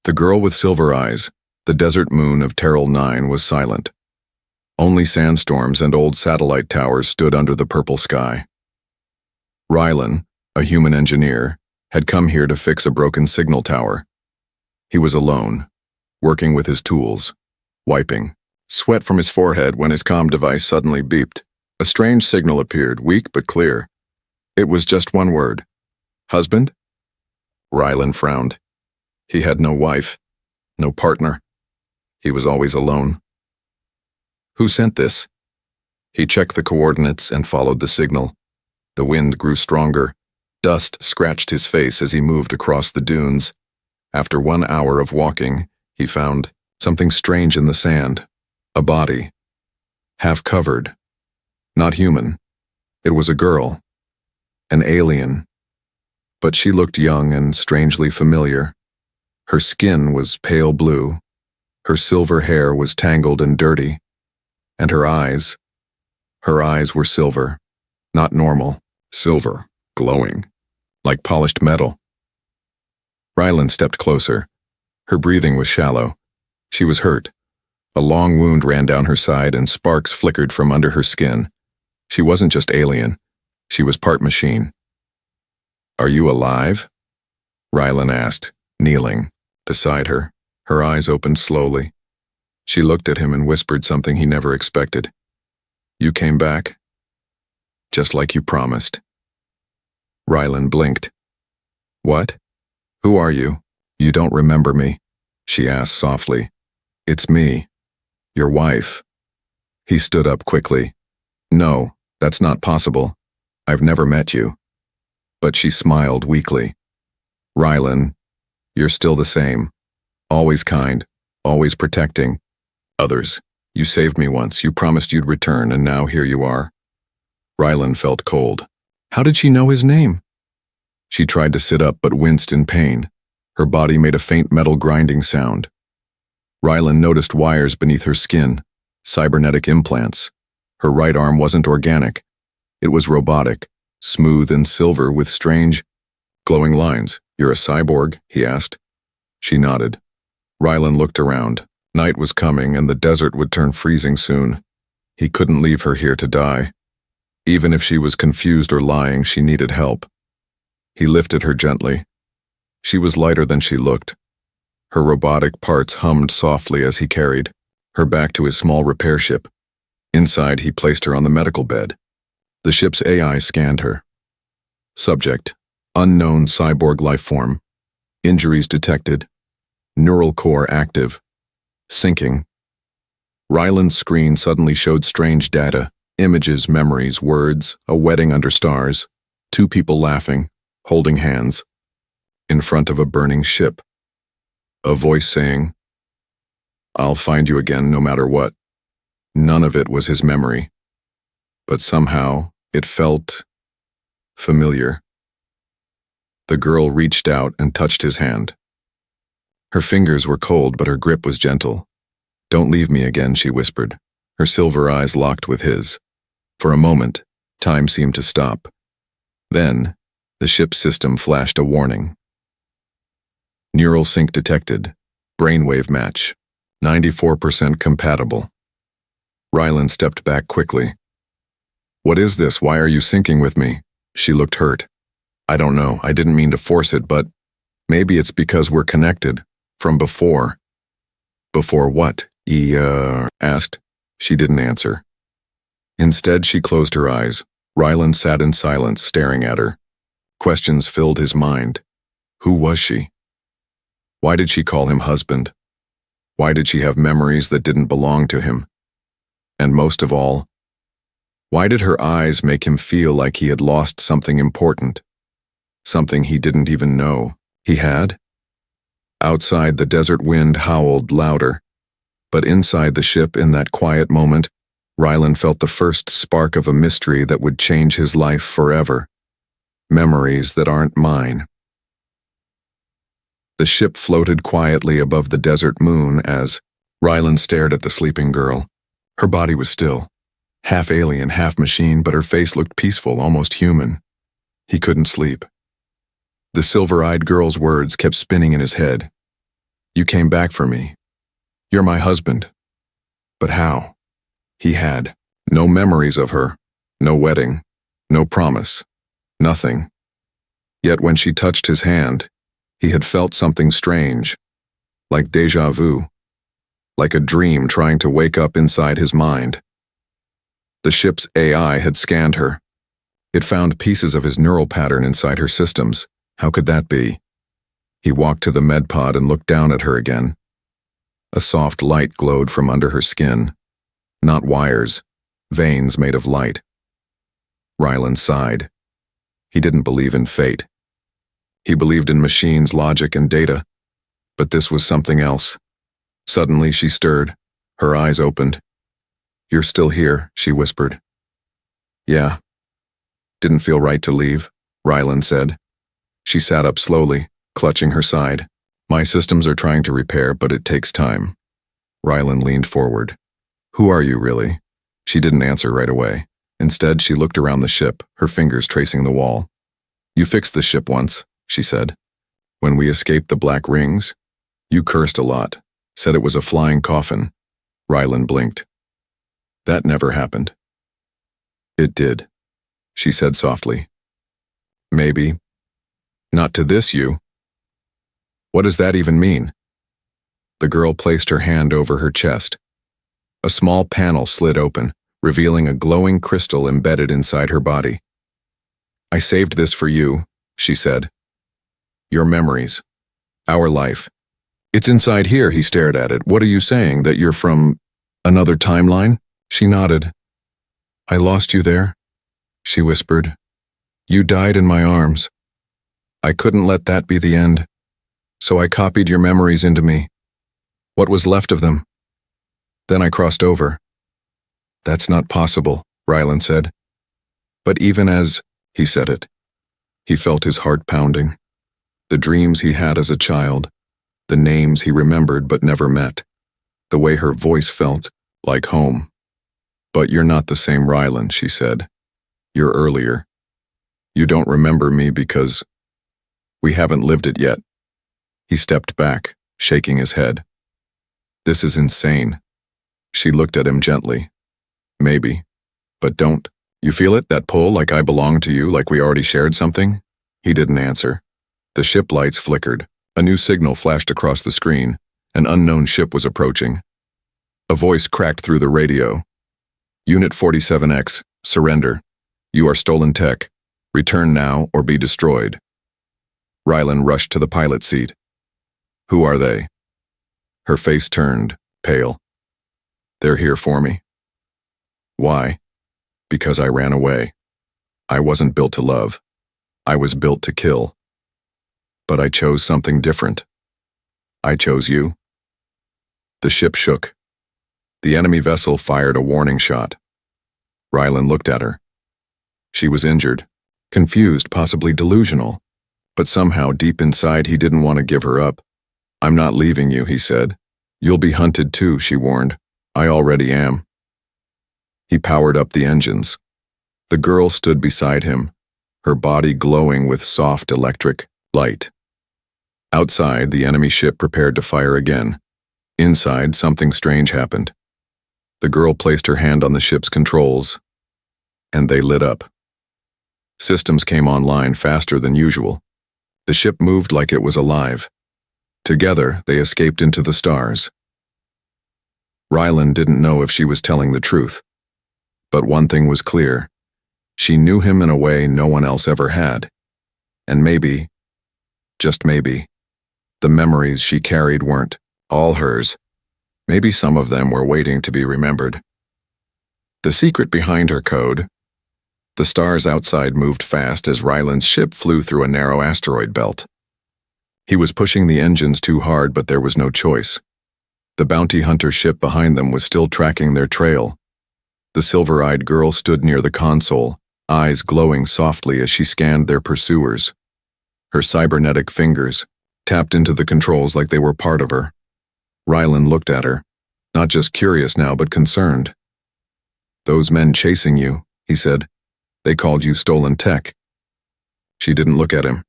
The girl with silver eyes, the desert moon of Terrell 9, was silent. Only sandstorms and old satellite towers stood under the purple sky. Rylan, a human engineer, had come here to fix a broken signal tower. He was alone, working with his tools, wiping sweat from his forehead when his comm device suddenly beeped. A strange signal appeared, weak but clear. It was just one word. Husband? Rylan frowned. He had no wife, no partner. He was always alone. Who sent this? He checked the coordinates and followed the signal. The wind grew stronger. Dust scratched his face as he moved across the dunes. After 1 hour of walking, he found something strange in the sand. A body. Half covered. Not human. It was a girl. An alien. But she looked young and strangely familiar. Her skin was pale blue. Her silver hair was tangled and dirty. And her eyes were silver. Not normal. Silver. Glowing. Like polished metal. Rylan stepped closer. Her breathing was shallow. She was hurt. A long wound ran down her side and sparks flickered from under her skin. She wasn't just alien. She was part machine. Are you alive? Rylan asked, kneeling beside her. Her eyes opened slowly. She looked at him and whispered something he never expected. You came back? Just like you promised. Rylan blinked. What? Who are you? You don't remember me, she asked softly. It's me. Your wife. He stood up quickly. No, that's not possible. I've never met you. But she smiled weakly. Rylan, you're still the same. Always kind, always protecting. Others. You saved me once, you promised you'd return, and now here you are. Rylan felt cold. How did she know his name? She tried to sit up but winced in pain. Her body made a faint metal grinding sound. Rylan noticed wires beneath her skin, cybernetic implants. Her right arm wasn't organic. It was robotic, smooth and silver with strange, glowing lines. You're a cyborg? He asked. She nodded. Rylan looked around. Night was coming and the desert would turn freezing soon. He couldn't leave her here to die. Even if she was confused or lying, she needed help. He lifted her gently. She was lighter than she looked. Her robotic parts hummed softly as he carried her back to his small repair ship. Inside, he placed her on the medical bed. The ship's AI scanned her. Subject: unknown cyborg life form. Injuries detected. Neural core active. Syncing. Rylan's screen suddenly showed strange data. Images, memories, words, a wedding under stars. 2 people laughing, holding hands. In front of a burning ship. A voice saying, I'll find you again no matter what. None of it was his memory. But somehow, it felt familiar. The girl reached out and touched his hand. Her fingers were cold, but her grip was gentle. Don't leave me again, she whispered. Her silver eyes locked with his. For a moment, time seemed to stop. Then, the ship's system flashed a warning. Neural sync detected. Brainwave match. 94% compatible. Rylan stepped back quickly. What is this? Why are you syncing with me? She looked hurt. I don't know. I didn't mean to force it, but maybe it's because we're connected. From before. Before what? He asked. She didn't answer. Instead, she closed her eyes. Rylan sat in silence, staring at her. Questions filled his mind. Who was she? Why did she call him husband? Why did she have memories that didn't belong to him? And most of all, why did her eyes make him feel like he had lost something important? Something he didn't even know he had? Outside, the desert wind howled louder. But inside the ship, in that quiet moment, Rylan felt the first spark of a mystery that would change his life forever. Memories that aren't mine. The ship floated quietly above the desert moon as Rylan stared at the sleeping girl. Her body was still. Half alien, half machine, but her face looked peaceful, almost human. He couldn't sleep. The silver-eyed girl's words kept spinning in his head. You came back for me. You're my husband. But how? He had no memories of her, no wedding, no promise, nothing. Yet when she touched his hand, he had felt something strange, like déjà vu, like a dream trying to wake up inside his mind. The ship's AI had scanned her. It found pieces of his neural pattern inside her systems. How could that be? He walked to the med pod and looked down at her again. A soft light glowed from under her skin. Not wires, veins made of light. Rylan sighed. He didn't believe in fate. He believed in machines, logic, and data. But this was something else. Suddenly she stirred. Her eyes opened. "You're still here," she whispered. "Yeah." "Didn't feel right to leave," Rylan said. She sat up slowly, clutching her side. "My systems are trying to repair, but it takes time." Rylan leaned forward. "Who are you, really?" She didn't answer right away. Instead, she looked around the ship, her fingers tracing the wall. "You fixed the ship once," she said. "When we escaped the black rings, you cursed a lot, said it was a flying coffin." Rylan blinked. "That never happened." "It did," she said softly. "Maybe. Not to this you." "What does that even mean?" The girl placed her hand over her chest. A small panel slid open, revealing a glowing crystal embedded inside her body. "I saved this for you," she said. "Your memories. Our life. It's inside here," he stared at it. "What are you saying, that you're from another timeline?" She nodded. "I lost you there," she whispered. "You died in my arms. I couldn't let that be the end, so I copied your memories into me. What was left of them. Then I crossed over." "That's not possible," Rylan said. But even as he said it, he felt his heart pounding. The dreams he had as a child, the names he remembered but never met, the way her voice felt like home. "But you're not the same Rylan," she said. "You're earlier. You don't remember me because we haven't lived it yet." He stepped back, shaking his head. "This is insane." She looked at him gently. "Maybe, but don't. You feel it, that pull, like I belong to you, like we already shared something?" He didn't answer. The ship lights flickered. A new signal flashed across the screen. An unknown ship was approaching. A voice cracked through the radio. "Unit 47X, surrender. You are stolen tech. Return now or be destroyed." Rylan rushed to the pilot seat. "Who are they?" Her face turned, pale. "They're here for me." "Why?" "Because I ran away. I wasn't built to love. I was built to kill. But I chose something different. I chose you." The ship shook. The enemy vessel fired a warning shot. Rylan looked at her. She was injured, confused, possibly delusional. But somehow, deep inside, he didn't want to give her up. "I'm not leaving you," he said. "You'll be hunted too," she warned. "I already am." He powered up the engines. The girl stood beside him, her body glowing with soft electric light. Outside, the enemy ship prepared to fire again. Inside, something strange happened. The girl placed her hand on the ship's controls, and they lit up. Systems came online faster than usual. The ship moved like it was alive. Together, they escaped into the stars. Rylan didn't know if she was telling the truth. But one thing was clear. She knew him in a way no one else ever had. And maybe, just maybe, the memories she carried weren't all hers. Maybe some of them were waiting to be remembered. The secret behind her code. The stars outside moved fast as Rylan's ship flew through a narrow asteroid belt. He was pushing the engines too hard, but there was no choice. The bounty hunter ship behind them was still tracking their trail. The silver-eyed girl stood near the console, eyes glowing softly as she scanned their pursuers. Her cybernetic fingers tapped into the controls like they were part of her. Rylan looked at her, not just curious now, but concerned. "Those men chasing you," he said. "They called you stolen tech." She didn't look at him.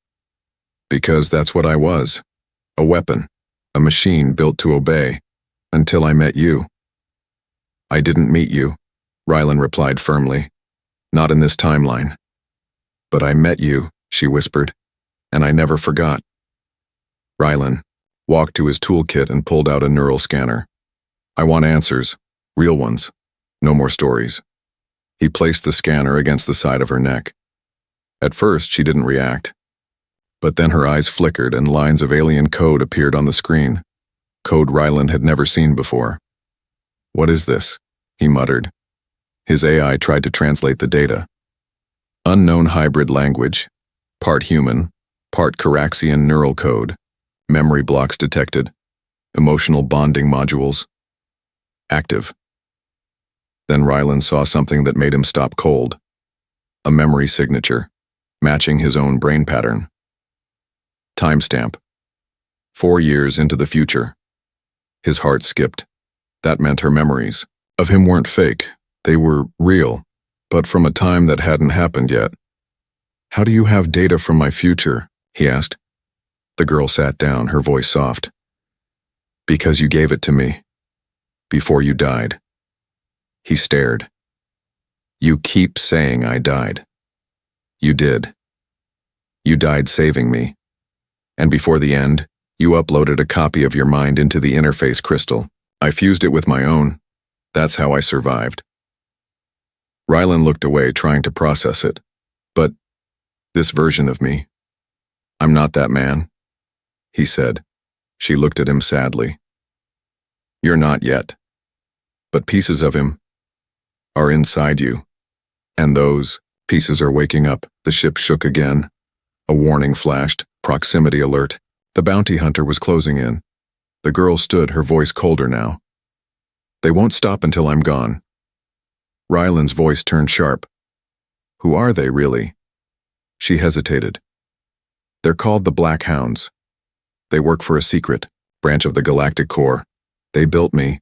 "Because that's what I was. A weapon. a machine built to obey, until I met you. I didn't meet you, Rylan replied firmly. Not in this timeline. But I met you, she whispered, and I never forgot. Rylan walked to his toolkit and pulled out a neural scanner. I want answers, real ones, no more stories. He placed the scanner against the side of her neck. At first, she didn't react. But then her eyes flickered and lines of alien code appeared on the screen. Code Rylan had never seen before. What is this? He muttered. His AI tried to translate the data. Unknown hybrid language, part human, part Caraxian neural code, memory blocks detected, emotional bonding modules. Active. Then Rylan saw something that made him stop cold. A memory signature, matching his own brain pattern. Timestamp. 4 years into the future. His heart skipped. That meant her memories of him weren't fake. They were real, but from a time that hadn't happened yet. How do you have data from my future? He asked. The girl sat down, her voice soft. Because you gave it to me. Before you died. He stared. You keep saying I died. You did. You died saving me. And before the end, you uploaded a copy of your mind into the interface crystal. I fused it with my own. That's how I survived. Rylan looked away, trying to process it. But this version of me, I'm not that man, he said. She looked at him sadly. You're not yet. But pieces of him are inside you. And those pieces are waking up. The ship shook again. A warning flashed, proximity alert. The bounty hunter was closing in. The girl stood, her voice colder now. They won't stop until I'm gone. Rylan's voice turned sharp. Who are they, really? She hesitated. They're called the Black Hounds. They work for a secret branch of the Galactic Core. They built me.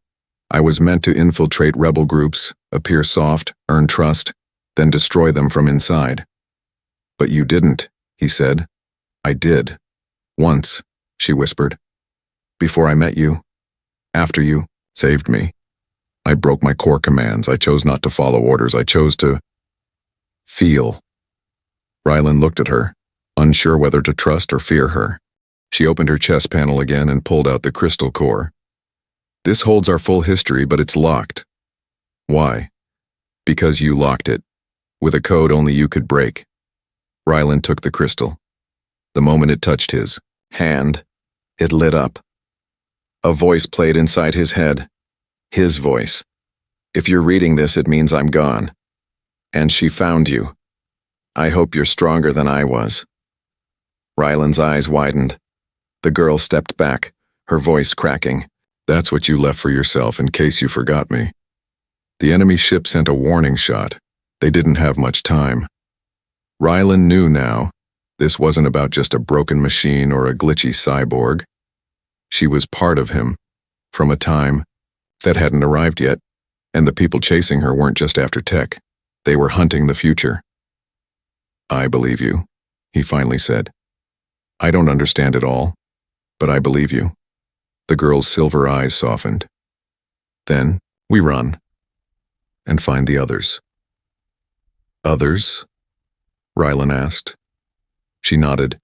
I was meant to infiltrate rebel groups, appear soft, earn trust, then destroy them from inside. But you didn't, he said. I did. Once, she whispered. Before I met you. After you saved me. I broke my core commands. I chose not to follow orders. I chose to feel. Rylan looked at her, unsure whether to trust or fear her. She opened her chest panel again and pulled out the crystal core. This holds our full history, but it's locked. Why? Because you locked it, with a code only you could break. Rylan took the crystal. The moment it touched his hand, it lit up. A voice played inside his head. His voice. If you're reading this, it means I'm gone. And she found you. I hope you're stronger than I was. Rylan's eyes widened. The girl stepped back, her voice cracking. That's what you left for yourself in case you forgot me. The enemy ship sent a warning shot. They didn't have much time. Rylan knew now. This wasn't about just a broken machine or a glitchy cyborg. She was part of him, from a time that hadn't arrived yet, and the people chasing her weren't just after tech. They were hunting the future. I believe you, he finally said. I don't understand it all, but I believe you. The girl's silver eyes softened. Then we run and find the others. Others? Rylan asked. She nodded.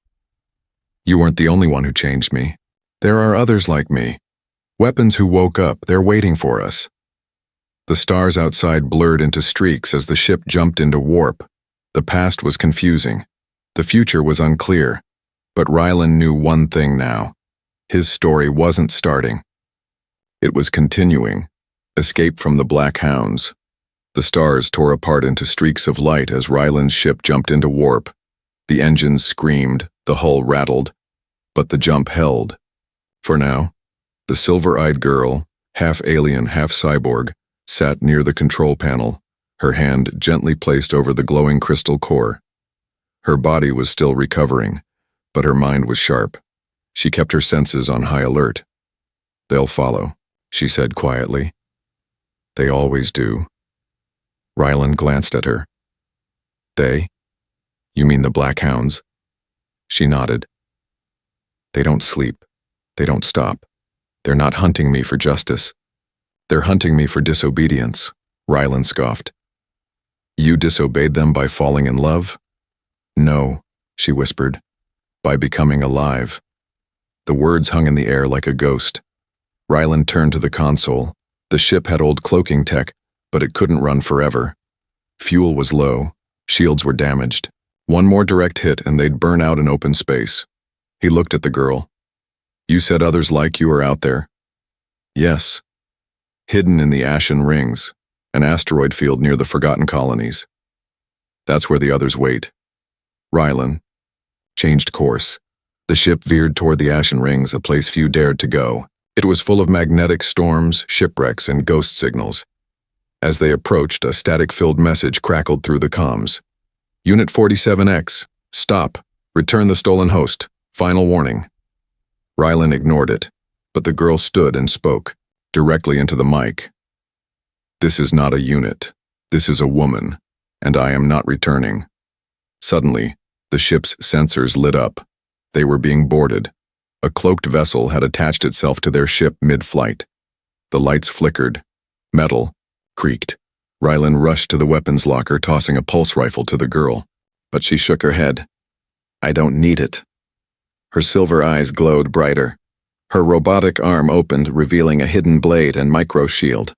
You weren't the only one who changed me. There are others like me. Weapons who woke up, they're waiting for us. The stars outside blurred into streaks as the ship jumped into warp. The past was confusing. The future was unclear. But Rylan knew one thing now. His story wasn't starting. It was continuing. Escape from the Black Hounds. The stars tore apart into streaks of light as Rylan's ship jumped into warp. The engines screamed, the hull rattled. But the jump held. For now, the silver-eyed girl, half alien, half cyborg, sat near the control panel, her hand gently placed over the glowing crystal core. Her body was still recovering, but her mind was sharp. She kept her senses on high alert. They'll follow, she said quietly. They always do. Rylan glanced at her. They? You mean the Black Hounds? She nodded. They don't sleep. They don't stop. They're not hunting me for justice. They're hunting me for disobedience, Rylan scoffed. You disobeyed them by falling in love? No, she whispered, by becoming alive. The words hung in the air like a ghost. Rylan turned to the console. The ship had old cloaking tech, but it couldn't run forever. Fuel was low, shields were damaged. One more direct hit and they'd burn out in open space. He looked at the girl. You said others like you are out there? Yes. Hidden in the Ashen Rings, an asteroid field near the Forgotten Colonies. That's where the others wait. Rylan changed course. The ship veered toward the Ashen Rings, a place few dared to go. It was full of magnetic storms, shipwrecks, and ghost signals. As they approached, a static-filled message crackled through the comms. Unit 47X, stop. Return the stolen host. Final warning. Rylan ignored it, but the girl stood and spoke, directly into the mic. This is not a unit. This is a woman, and I am not returning. Suddenly, the ship's sensors lit up. They were being boarded. A cloaked vessel had attached itself to their ship mid-flight. The lights flickered. Metal creaked. Rylan rushed to the weapons locker, tossing a pulse rifle to the girl. But she shook her head. I don't need it. Her silver eyes glowed brighter. Her robotic arm opened, revealing a hidden blade and micro-shield.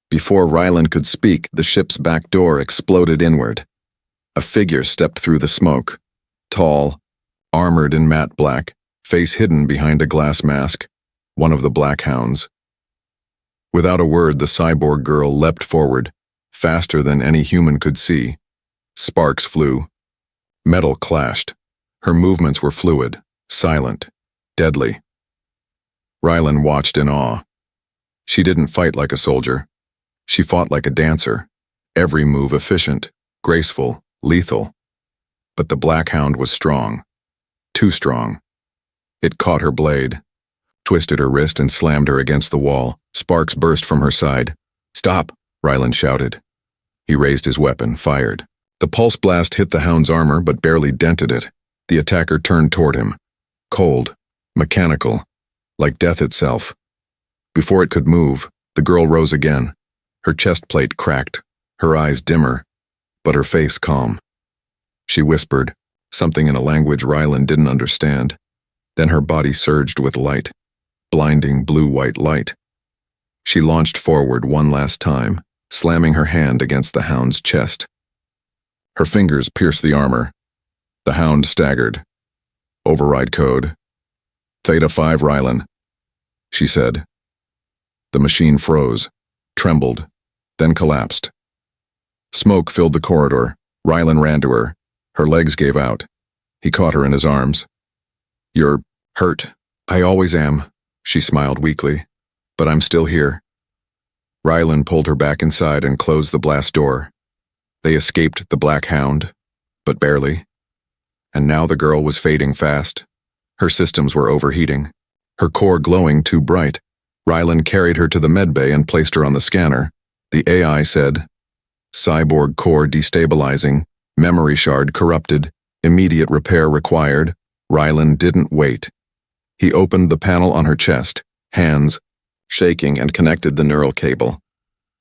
Before Rylan could speak, the ship's back door exploded inward. A figure stepped through the smoke. Tall, armored in matte black, face hidden behind a glass mask, one of the Black Hounds. Without a word, the cyborg girl leapt forward, faster than any human could see. Sparks flew. Metal clashed. Her movements were fluid, silent, deadly. Rylan watched in awe. She didn't fight like a soldier. She fought like a dancer, every move efficient, graceful, lethal. But the Black Hound was strong. Too strong. It caught her blade, twisted her wrist and slammed her against the wall. Sparks burst from her side. Stop, Rylan shouted. He raised his weapon, fired. The pulse blast hit the Hound's armor but barely dented it. The attacker turned toward him. Cold, mechanical, like death itself. Before it could move, the girl rose again. Her chest plate cracked, her eyes dimmer, but her face calm. She whispered, something in a language Rylan didn't understand. Then her body surged with light, blinding blue-white light. She launched forward one last time, slamming her hand against the Hound's chest. Her fingers pierced the armor. The Hound staggered. Override code. Theta 5 Rylan, she said. The machine froze, trembled, then collapsed. Smoke filled the corridor. Rylan ran to her. Her legs gave out. He caught her in his arms. You're hurt. I always am, she smiled weakly. But I'm still here. Rylan pulled her back inside and closed the blast door. They escaped the Black Hound, but barely. And now the girl was fading fast. Her systems were overheating, her core glowing too bright. Rylan carried her to the medbay and placed her on the scanner. The AI said, Cyborg core destabilizing, memory shard corrupted, immediate repair required. Rylan didn't wait. He opened the panel on her chest, hands shaking, and connected the neural cable.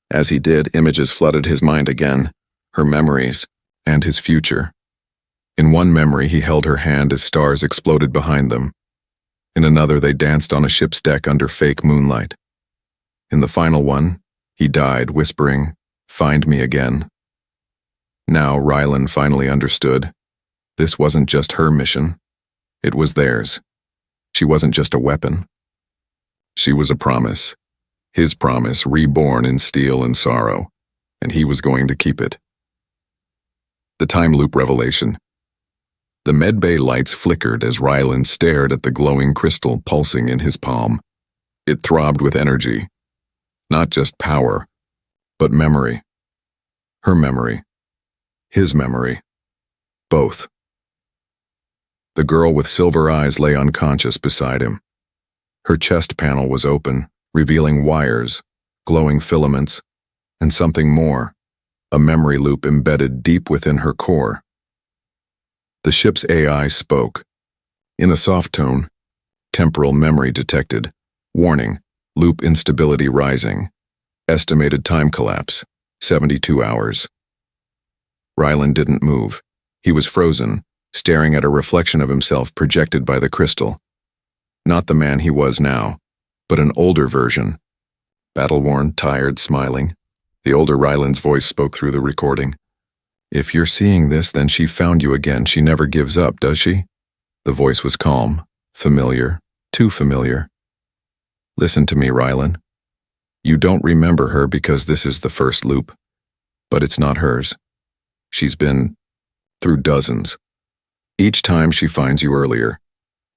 As he did, images flooded his mind again, her memories, and his future. In one memory, he held her hand as stars exploded behind them. In another, they danced on a ship's deck under fake moonlight. In the final one, he died, whispering, "Find me again." Now Rylan finally understood. This wasn't just her mission. It was theirs. She wasn't just a weapon. She was a promise. His promise, reborn in steel and sorrow, and he was going to keep it. The time loop revelation. The medbay lights flickered as Rylan stared at the glowing crystal pulsing in his palm. It throbbed with energy. Not just power, but memory. Her memory. His memory. Both. The girl with silver eyes lay unconscious beside him. Her chest panel was open, revealing wires, glowing filaments, and something more, a memory loop embedded deep within her core. The ship's AI spoke. In a soft tone, temporal memory detected. Warning, loop instability rising. Estimated time collapse, 72 hours. Rylan didn't move. He was frozen, staring at a reflection of himself projected by the crystal. Not the man he was now, but an older version. Battle-worn, tired, smiling. The older Rylan's voice spoke through the recording. If you're seeing this, then she found you again. She never gives up, does she? The voice was calm, familiar, too familiar. Listen to me, Rylan. You don't remember her because this is the first loop, but it's not hers. She's been through dozens. Each time she finds you earlier.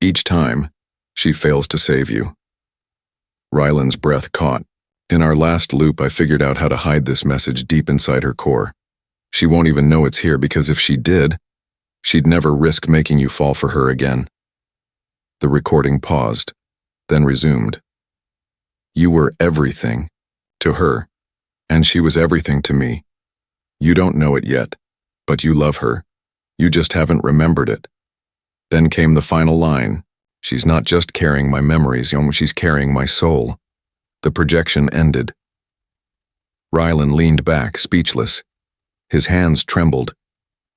Each time, she fails to save you. Rylan's breath caught. In our last loop, I figured out how to hide this message deep inside her core. She won't even know it's here because if she did, she'd never risk making you fall for her again. The recording paused, then resumed. You were everything to her, and she was everything to me. You don't know it yet, but you love her. You just haven't remembered it. Then came the final line. She's not just carrying my memories, she's carrying my soul. The projection ended. Rylan leaned back, speechless. His hands trembled.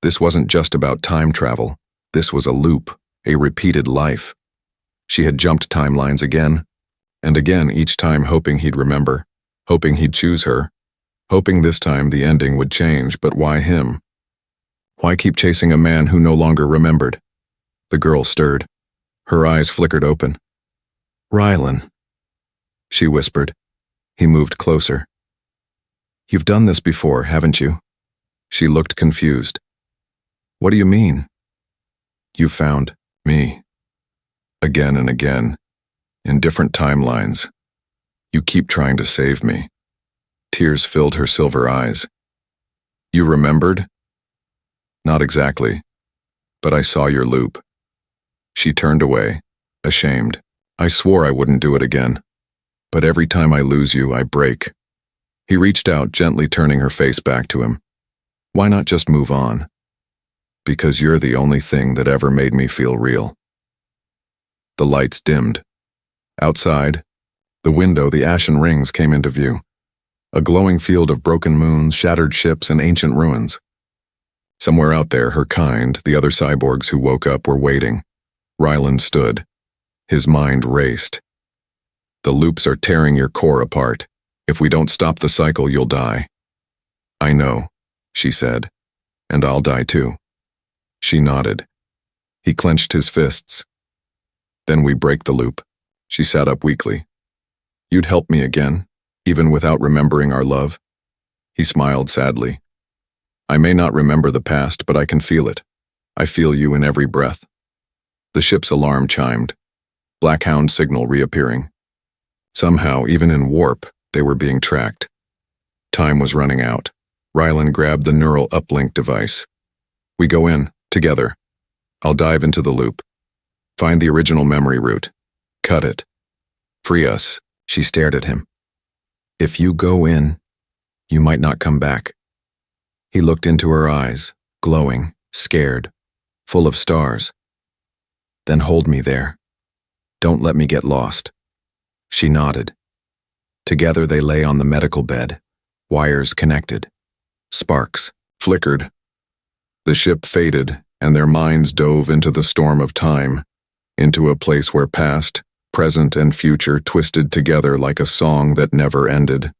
This wasn't just about time travel. This was a loop, a repeated life. She had jumped timelines again and again, each time hoping he'd remember, hoping he'd choose her, hoping this time the ending would change, but why him? Why keep chasing a man who no longer remembered? The girl stirred. Her eyes flickered open. Rylan, she whispered. He moved closer. You've done this before, haven't you? She looked confused. What do you mean? You found me. Again and again, in different timelines. You keep trying to save me. Tears filled her silver eyes. You remembered? Not exactly, but I saw your loop. She turned away, ashamed. I swore I wouldn't do it again. But every time I lose you, I break. He reached out, gently turning her face back to him. Why not just move on? Because you're the only thing that ever made me feel real. The lights dimmed. Outside, the window, the ashen rings came into view. A glowing field of broken moons, shattered ships, and ancient ruins. Somewhere out there, her kind, the other cyborgs who woke up, were waiting. Rylan stood. His mind raced. The loops are tearing your core apart. If we don't stop the cycle, you'll die. I know, she said, and I'll die too. She nodded. He clenched his fists. Then we break the loop. She sat up weakly. You'd help me again, even without remembering our love? He smiled sadly. I may not remember the past, but I can feel it. I feel you in every breath. The ship's alarm chimed. Blackhound signal reappearing. Somehow, even in warp, they were being tracked. Time was running out. Rylan grabbed the neural uplink device. We go in, together. I'll dive into the loop. Find the original memory root. Cut it. Free us. She stared at him. If you go in, you might not come back. He looked into her eyes, glowing, scared, full of stars. Then hold me there. Don't let me get lost. She nodded. Together they lay on the medical bed, wires connected. Sparks flickered. The ship faded, and their minds dove into the storm of time, into a place where past, present, and future twisted together like a song that never ended.